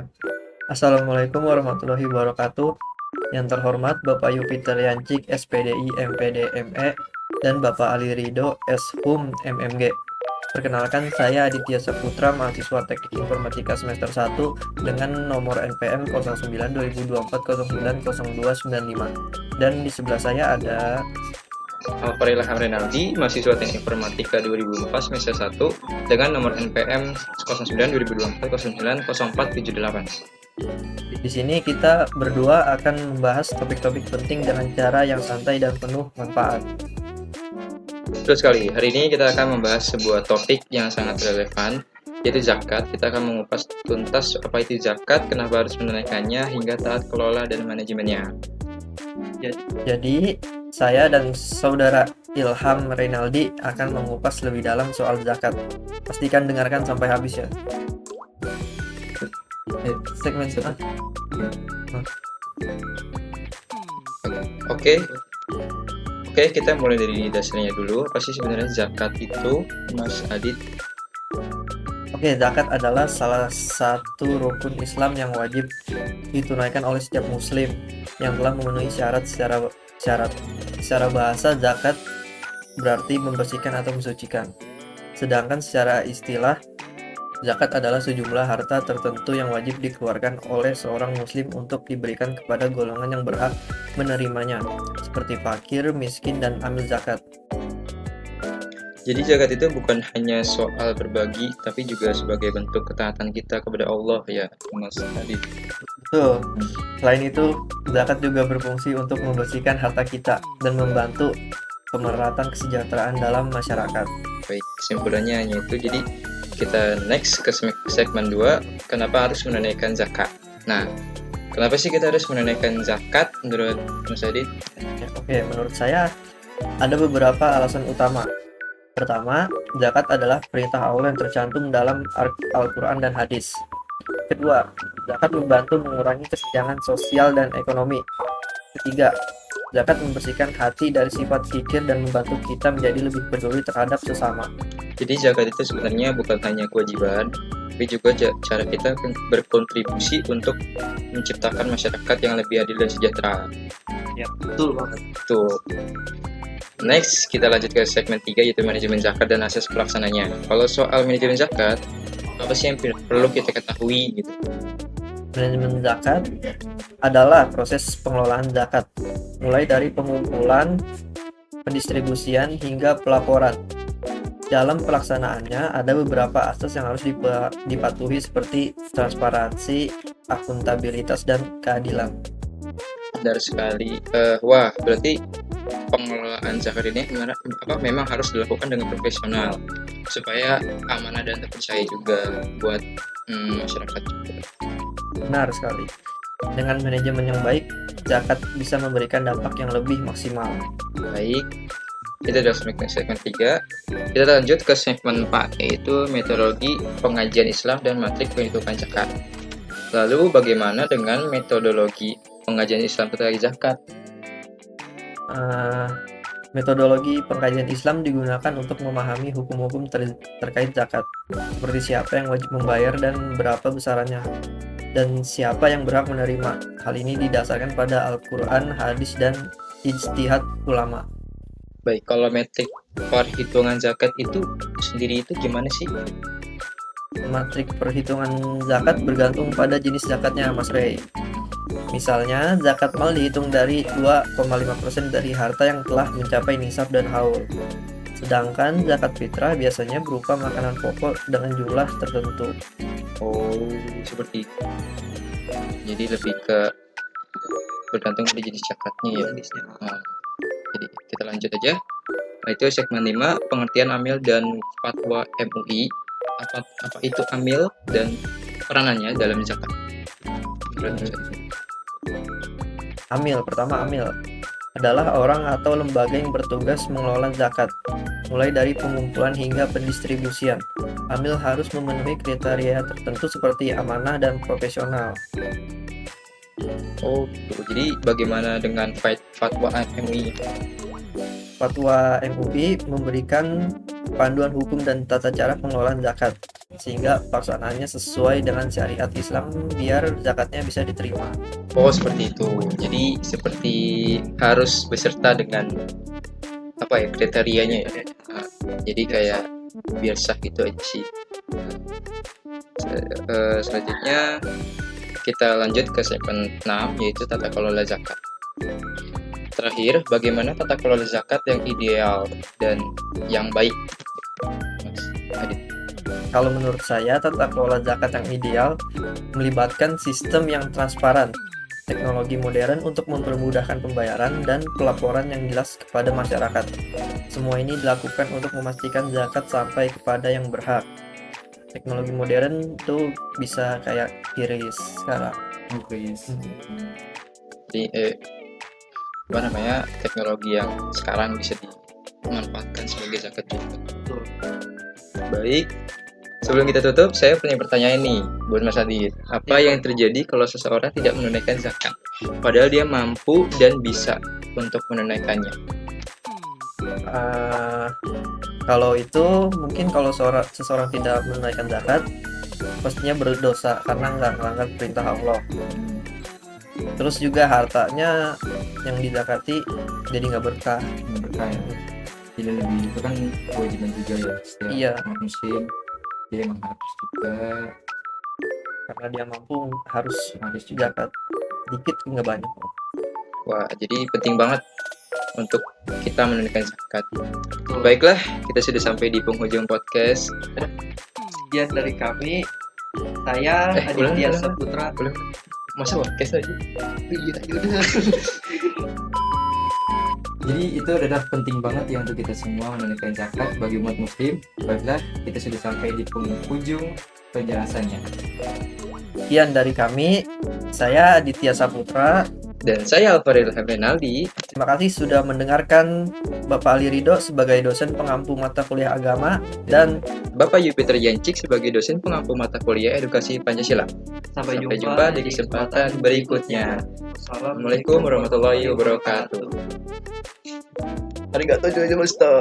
Ya. Assalamualaikum warahmatullahi wabarakatuh. Yang terhormat Bapak Yupiter Yancik, SPDI, MPD, ME, dan Bapak Ali Rido, SHUM, MMG. Perkenalkan, saya Aditya Saputra, mahasiswa Teknik Informatika semester 1 dengan nomor NPM 09/2024 090295. Dan di sebelah saya ada Alvarez Renaldi, mahasiswa Teknik Informatika 2004 semester 1 dengan nomor NPM 09/2024 090478. Di sini kita berdua akan membahas topik-topik penting dengan cara yang santai dan penuh manfaat. Betul sekali, hari ini kita akan membahas sebuah topik yang sangat relevan, yaitu zakat. Kita akan mengupas tuntas apa itu zakat, kenapa harus menunaikannya, hingga taat kelola dan manajemennya. Jadi, saya dan saudara Ilham Renaldi akan mengupas lebih dalam soal zakat. Pastikan dengarkan sampai habis ya. Segmen sana. Oke, kita mulai dari dasarnya dulu. Apa sih sebenarnya zakat itu, Mas Adit? Oke, zakat adalah salah satu rukun Islam yang wajib ditunaikan oleh setiap muslim yang telah memenuhi syarat. Secara bahasa, zakat berarti membersihkan atau mensucikan. Sedangkan secara istilah, zakat adalah sejumlah harta tertentu yang wajib dikeluarkan oleh seorang muslim untuk diberikan kepada golongan yang berhak menerimanya, seperti fakir, miskin, dan amil zakat. Jadi zakat itu bukan hanya soal berbagi, tapi juga sebagai bentuk ketaatan kita kepada Allah ya, Mas Adit. Betul. Selain itu, zakat juga berfungsi untuk membersihkan harta kita dan membantu pemerataan kesejahteraan dalam masyarakat. Baik, kesimpulannya hanya itu. Jadi kita next ke segmen 2, kenapa harus menunaikan zakat. Nah, kenapa sih kita harus menunaikan zakat menurut Mas Adit? Oke, menurut saya ada beberapa alasan utama. Pertama, zakat adalah perintah Allah yang tercantum dalam Al-Quran dan hadis. Kedua, zakat membantu mengurangi kesenjangan sosial dan ekonomi. Ketiga, zakat membersihkan hati dari sifat kikir dan membantu kita menjadi lebih peduli terhadap sesama. Jadi zakat itu sebenarnya bukan hanya kewajiban, tapi juga cara kita berkontribusi untuk menciptakan masyarakat yang lebih adil dan sejahtera. Ya, betul banget. Tuh. Next, kita lanjut ke segmen 3, yaitu manajemen zakat dan asas pelaksananya. Kalau soal manajemen zakat, apa sih yang perlu kita ketahui gitu? Manajemen zakat adalah proses pengelolaan zakat, mulai dari pengumpulan, pendistribusian, hingga pelaporan. Dalam pelaksanaannya, ada beberapa asas yang harus dipatuhi seperti transparansi, akuntabilitas, dan keadilan. Benar sekali. Wah, berarti pengelolaan zakat ini memang harus dilakukan dengan profesional supaya amanah dan terpercaya juga buat masyarakat juga. Benar sekali. Dengan manajemen yang baik, zakat bisa memberikan dampak yang lebih maksimal. Baik, kita sudah segmen 3. Kita lanjut ke segmen 4, yaitu metodologi pengajian Islam dan matrik perhitungan zakat. Lalu bagaimana dengan metodologi pengajian Islam terkait zakat? Metodologi pengkajian Islam digunakan untuk memahami hukum-hukum terkait zakat, seperti siapa yang wajib membayar dan berapa besarannya, dan siapa yang berhak menerima. Hal ini didasarkan pada Al-Quran, hadis, dan ijtihad ulama. Baik, kalau metrik perhitungan zakat itu sendiri itu gimana sih? Matrik perhitungan zakat bergantung pada jenis zakatnya, Mas Rey. Misalnya, zakat mal dihitung dari 2,5% dari harta yang telah mencapai nisab dan haul. Sedangkan zakat fitrah biasanya berupa makanan pokok dengan jumlah tertentu. Oh, seperti itu. Jadi lebih ke bergantung pada jenis zakatnya ya. Jadi kita lanjut aja. Nah, itu segmen 5, pengertian amil dan fatwa MUI. Apa itu amil dan peranannya dalam zakat? Pertama amil adalah orang atau lembaga yang bertugas mengelola zakat, mulai dari pengumpulan hingga pendistribusian. Amil harus memenuhi kriteria tertentu seperti amanah dan profesional. Oh, jadi bagaimana dengan fatwa MUI? Fatwa MUI memberikan panduan hukum dan tata cara pengelolaan zakat. sehingga pelaksanaannya sesuai dengan syariat Islam biar zakatnya bisa diterima. Oh, seperti itu. Jadi seperti harus beserta dengan apa ya kriterianya ya. Nah, jadi kayak biar sah gitu aja sih. Selanjutnya kita lanjut ke segmen 6 yaitu tata kelola zakat. Terakhir, bagaimana tata kelola zakat yang ideal dan yang baik? Mas Adit. Kalau menurut saya, tata kelola zakat yang ideal melibatkan sistem yang transparan, teknologi modern untuk mempermudahkan pembayaran dan pelaporan yang jelas kepada masyarakat. Semua ini dilakukan untuk memastikan zakat sampai kepada yang berhak. Teknologi modern tuh bisa kayak QRIS sekarang. Jadi apa namanya teknologi yang sekarang bisa dimanfaatkan sebagai zakat juga. Baik, sebelum kita tutup, saya punya pertanyaan nih buat Mas Adit. Apa yang terjadi kalau seseorang tidak menunaikan zakat, padahal dia mampu dan bisa untuk menunaikannya? Kalau itu mungkin kalau seseorang tidak menunaikan zakat, pastinya berdosa karena nggak melanggar perintah Allah. Terus juga hartanya yang dizakati jadi nggak berkah. Berkah ya. Jadi lebih itu kan kewajiban juga ya setiap Iya. umat muslim, dia emang harus juga Karena dia mampu harus juga zakat dikit nggak banyak. Wah, jadi penting banget untuk kita menunaikan zakat. Baiklah, kita sudah sampai di penghujung podcast. Sekian dari kami. Saya Aditya Saputra. Belum, masa podcast aja? Jadi itu adalah penting banget ya untuk kita semua menunaikan zakat bagi umat muslim. Baiklah, kita sudah sampai di penghujung penjelasannya. Sekian dari kami. Saya Aditya Saputra. Dan saya Alvarez Renaldi. Terima kasih sudah mendengarkan Bapak Ali Ridho sebagai dosen pengampu mata kuliah agama dan Bapak Yupiter Yancik sebagai dosen pengampu mata kuliah edukasi Pancasila. Sampai jumpa di kesempatan berikutnya. Assalamualaikum warahmatullahi wabarakatuh. Arigatou gozaimashita.